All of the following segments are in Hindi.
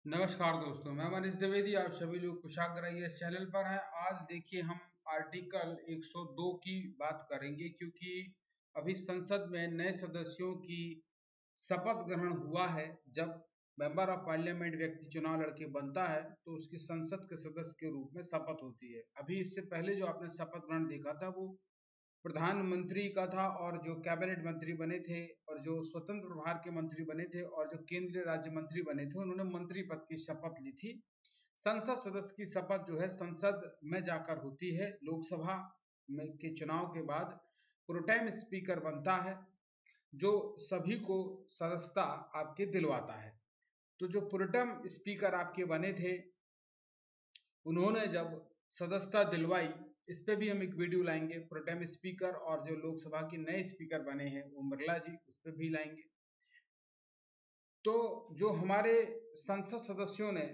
नमस्कार दोस्तों, मैं मनीष द्विवेदी। आप सभी लोग कुशाग्र रहिए इस चैनल पर हैं। आज देखिए हम आर्टिकल 102 की बात करेंगे, क्योंकि अभी संसद में नए सदस्यों की शपथ ग्रहण हुआ है। जब मेंबर ऑफ पार्लियामेंट व्यक्ति चुनाव लड़के बनता है तो उसकी संसद के सदस्य के रूप में शपथ होती है। अभी इससे पहले जो आपने शपथ ग्रहण देखा था वो प्रधानमंत्री का था, और जो कैबिनेट मंत्री बने थे और जो स्वतंत्र प्रभार के मंत्री बने थे और जो केंद्रीय राज्य मंत्री बने थे उन्होंने मंत्री पद की शपथ ली थी। संसद सदस्य की शपथ जो है संसद में जाकर होती है। लोकसभा में के चुनाव के बाद प्रोटेम स्पीकर बनता है, जो सभी को सदस्यता आपके दिलवाता है। तो जो प्रोटेम स्पीकर आपके बने थे उन्होंने जब सदस्यता दिलवाई, इस पे भी हम एक वीडियो लाएंगे। प्रोटेम स्पीकर और जो लोकसभा के नए स्पीकर बने हैं ओम बिरला जी, उस पर भी लाएंगे। तो जो हमारे संसद सदस्यों ने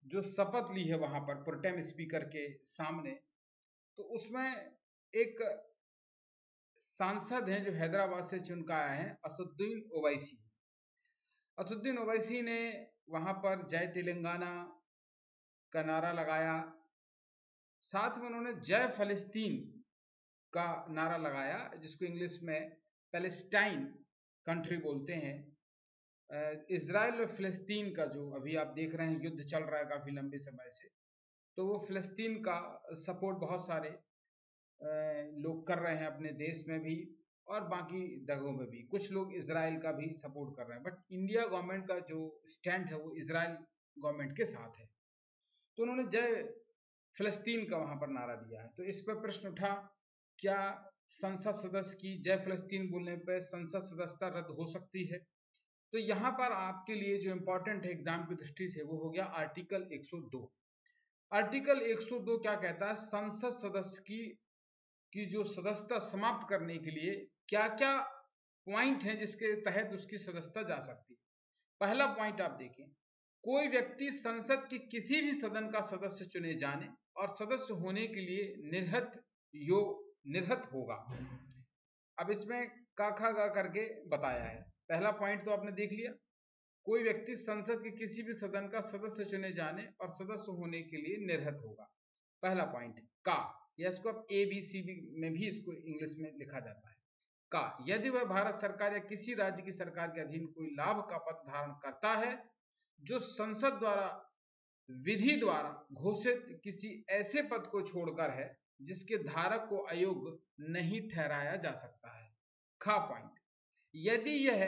जो शपथ ली है वहां पर प्रोटेम स्पीकर के सामने, तो उसमें एक सांसद हैं जो हैदराबाद से चुन कर आए हैं, असदुद्दीन ओवैसी। असदुद्दीन ओवैसी ने वहां पर जय तेलंगाना का नारा लगाया, साथ में उन्होंने जय फलस्तीन का नारा लगाया, जिसको इंग्लिश में पैलेस्टाइन कंट्री बोलते हैं। इजराइल और फिलिस्तीन का जो अभी आप देख रहे हैं युद्ध चल रहा है काफी लंबे समय से, तो वो फिलिस्तीन का सपोर्ट बहुत सारे लोग कर रहे हैं अपने देश में भी और बाकी जगहों में भी। कुछ लोग इजराइल का भी सपोर्ट कर रहे हैं, बट इंडिया गवर्नमेंट का जो स्टैंड है वो इजराइल गवर्नमेंट के साथ है। तो उन्होंने जय फिलिस्तीन का वहां पर नारा दिया है। तो इस पर प्रश्न उठा, क्या संसद सदस्य की जय फिलिस्तीन बोलने पर संसद सदस्यता रद्द हो सकती है? तो यहाँ पर आपके लिए जो इंपॉर्टेंट है एग्जाम की दृष्टि से, वो हो गया आर्टिकल 102। आर्टिकल 102 क्या कहता है? संसद सदस्य की जो सदस्यता समाप्त करने के लिए क्या क्या पॉइंट है जिसके तहत उसकी सदस्यता जा सकती है। पहला पॉइंट आप देखें, कोई व्यक्ति संसद के किसी भी सदन का सदस्य चुने जाने और सदस्य होने के लिए निर्हत होगा। अब इसमें का खा गा करके बताया है। पहला पॉइंट तो आपने देख लिया, कोई व्यक्ति संसद के किसी भी सदन का सदस्य चुने जाने और सदस्य होने के लिए निर्हत होगा। पहला पॉइंट का, या इसको अब ABCD में भी इसको इंग्लिश में लिखा जाता है। का, यदि वह भारत सरकार या किसी राज्य की सरकार के अधीन कोई लाभ का पद धारण करता है जो संसद द्वारा विधि द्वारा घोषित किसी ऐसे पद को छोड़कर है जिसके धारक को अयोग्य नहीं ठहराया जा सकता है। खा पॉइंट, यदि यह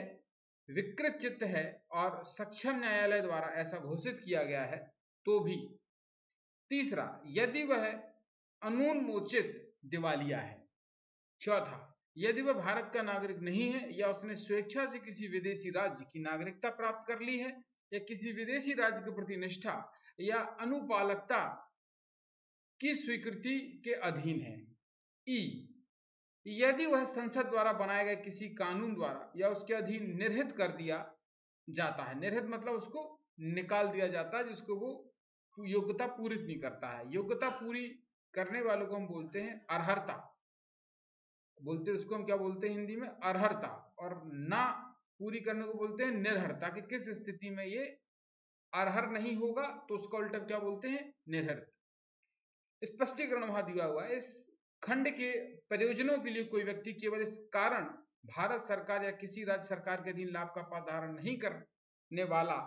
विकृत चित्त है और सक्षम न्यायालय द्वारा ऐसा घोषित किया गया है तो भी। तीसरा, यदि वह अनुन्मोचित दिवालिया है। चौथा, यदि वह भारत का नागरिक नहीं है या उसने स्वेच्छा से किसी विदेशी राज्य की नागरिकता प्राप्त कर ली है या किसी विदेशी राज्य के प्रति निष्ठा या अनुपालकता की स्वीकृति के अधीन है। ई, यदि वह संसद द्वारा बनाए गए किसी कानून द्वारा या उसके अधीन निर्हित कर दिया जाता है। निर्हित मतलब उसको निकाल दिया जाता है जिसको वो योग्यता पूरी नहीं करता है। योग्यता पूरी करने वालों को हम बोलते हैं अर्हता, बोलते हैं उसको हम क्या बोलते हैं हिंदी में, अर्हता। और ना पूरी करने को बोलते हैं निर्हरता, कि किस स्थिति में ये अर्हर नहीं होगा तो उसका उल्टा क्या बोलते हैं, निर्हरित। स्पष्टीकरण वहां दिया हुआ है, इस खंड के प्रयोजनों के लिए कोई व्यक्ति केवल इस कारण भारत सरकार या किसी राज्य सरकार के अधीन लाभ का पद धारण नहीं करने वाला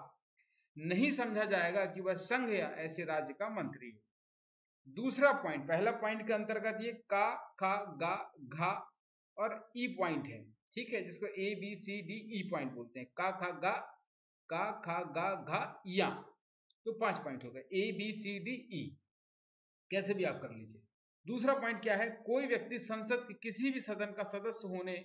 नहीं समझा जाएगा कि वह संघ या ऐसे राज्य का मंत्री है। दूसरा पॉइंट, पहला पॉइंट के अंतर्गत ये का, खा, गा, घा और ई पॉइंट है, ठीक है, जिसको ABCDE पॉइंट बोलते हैं। का, खा, गा, का, खा, गा, घा, या, तो 5 पॉइंट हो गए ABCDE, कैसे भी आप कर लीजिए। दूसरा पॉइंट क्या है, कोई व्यक्ति संसद के किसी भी सदन का सदस्य होने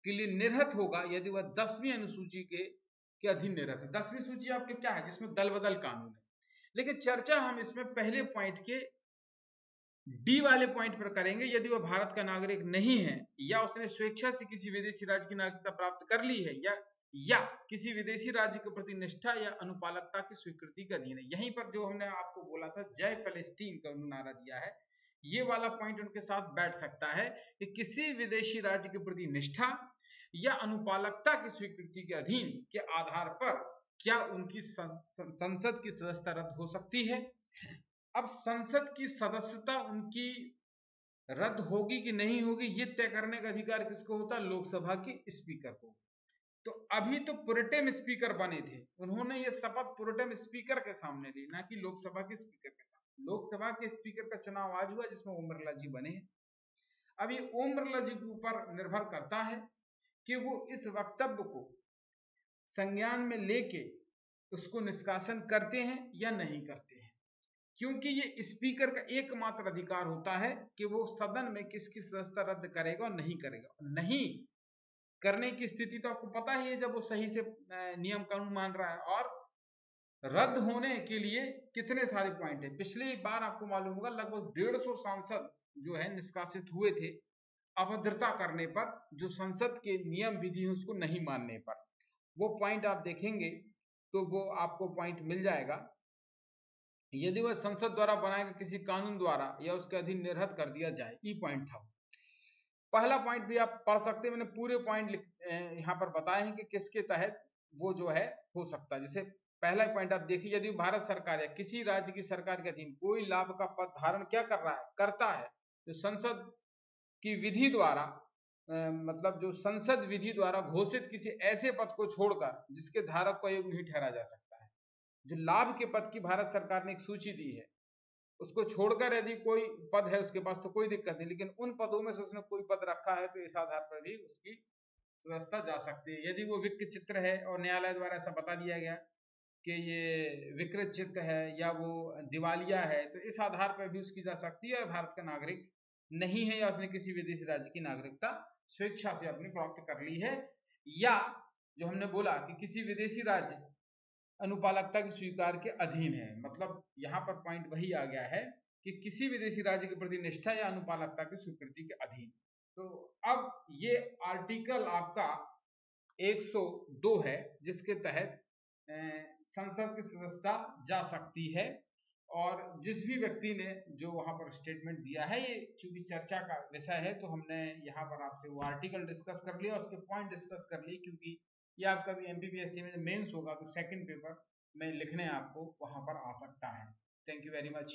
के लिए निर्हत होगा यदि वह 10वीं अनुसूची के अधीन निर्हत है। 10वीं सूची आपके क्या है, जिसमें दल बदल कानून है। लेकिन चर्चा हम इसमें पहले पॉइंट के डी वाले पॉइंट पर करेंगे, यदि वह भारत का नागरिक नहीं है या उसने स्वेच्छा से किसी विदेशी राज्य की नागरिकता प्राप्त कर ली है या किसी विदेशी राज्य के प्रति निष्ठा या अनुपालकता की स्वीकृति के अधीन है। यहीं पर जो हमने आपको बोला था जय फलस्तीन का नारा दिया है, ये वाला पॉइंट उनके साथ बैठ सकता है कि किसी विदेशी राज्य के प्रति निष्ठा या अनुपालकता की स्वीकृति के अधीन के आधार पर क्या उनकी संसद की सदस्यता रद्द हो सकती है। अब संसद की सदस्यता उनकी रद्द होगी कि नहीं होगी ये तय करने का अधिकार किसको होता है, लोकसभा के स्पीकर को। तो अभी तो प्रोटेम स्पीकर बने थे, उन्होंने ये शपथ प्रोटेम स्पीकर के सामने ली, ना कि लोकसभा के स्पीकर के सामने। लोकसभा के स्पीकर का चुनाव आज हुआ जिसमें ओम बिरला जी बने हैं। अब ये ओम बिरला जी के ऊपर निर्भर करता है कि वो इस वक्तव्य को संज्ञान में लेके उसको निष्कासन करते हैं या नहीं करते हैं, क्योंकि ये स्पीकर का एकमात्र अधिकार होता है कि वो सदन में किसकी सदस्यता रद्द करेगा और नहीं करेगा। नहीं करने की स्थिति तो आपको पता ही है, जब वो सही से नियम कानून मान रहा है। और रद्द होने के लिए कितने सारे पॉइंट है, पिछली बार आपको मालूम होगा लगभग 150 सांसद जो है निष्कासित हुए थे अभद्रता करने पर, जो संसद के नियम विधि है उसको नहीं मानने पर। वो पॉइंट आप देखेंगे तो वो आपको पॉइंट मिल जाएगा। यदि वह संसद द्वारा बनाए गए किसी कानून द्वारा या उसके अधीन निर्हत कर दिया जाए, ये पॉइंट था। पहला पॉइंट भी आप पढ़ सकते हैं, मैंने पूरे पॉइंट यहाँ पर बताए हैं कि किसके तहत वो जो है हो सकता है। जैसे पहला पॉइंट आप देखिए, यदि भारत सरकार या किसी राज्य की सरकार के अधीन कोई लाभ का पद धारण क्या कर रहा है, करता है, तो संसद की विधि द्वारा मतलब जो संसद विधि द्वारा घोषित किसी ऐसे पद को छोड़कर जिसके धारक को योग्य नहीं ठहरा जा सकता है। जो लाभ के पद की भारत सरकार ने एक सूची दी है, उसको छोड़कर यदि कोई पद है उसके पास तो कोई दिक्कत नहीं, लेकिन उन पदों में से उसने कोई पद रखा है तो इस आधार पर भी उसकी सदस्यता जा सकती है। यदि वो विकृत चित्र है और न्यायालय द्वारा ऐसा बता दिया गया कि ये विकृत चित्र है या वो दिवालिया है, तो इस आधार पर भी उसकी जा सकती है। भारत का नागरिक नहीं है या उसने किसी विदेशी राज्य की नागरिकता स्वेच्छा से अपनी प्राप्त कर ली है, या जो हमने बोला कि किसी विदेशी राज्य अनुपालकता की स्वीकार के अधीन है। मतलब यहाँ पर पॉइंट वही आ गया है कि किसी विदेशी राज्य के प्रति निष्ठा या अनुपालकता की स्वीकृति के अधीन। तो अब ये आर्टिकल आपका 102 है जिसके तहत संसद की सदस्यता जा सकती है। और जिस भी व्यक्ति ने जो वहां पर स्टेटमेंट दिया है, ये चूंकि चर्चा का विषय है तो हमने यहाँ पर आपसे वो आर्टिकल डिस्कस कर लिया, उसके पॉइंट डिस्कस कर लिए, क्योंकि ये आपका भी एमपीपीएससी में मेंस होगा तो सेकंड पेपर में लिखने आपको वहां पर आ सकता है। Thank you very much.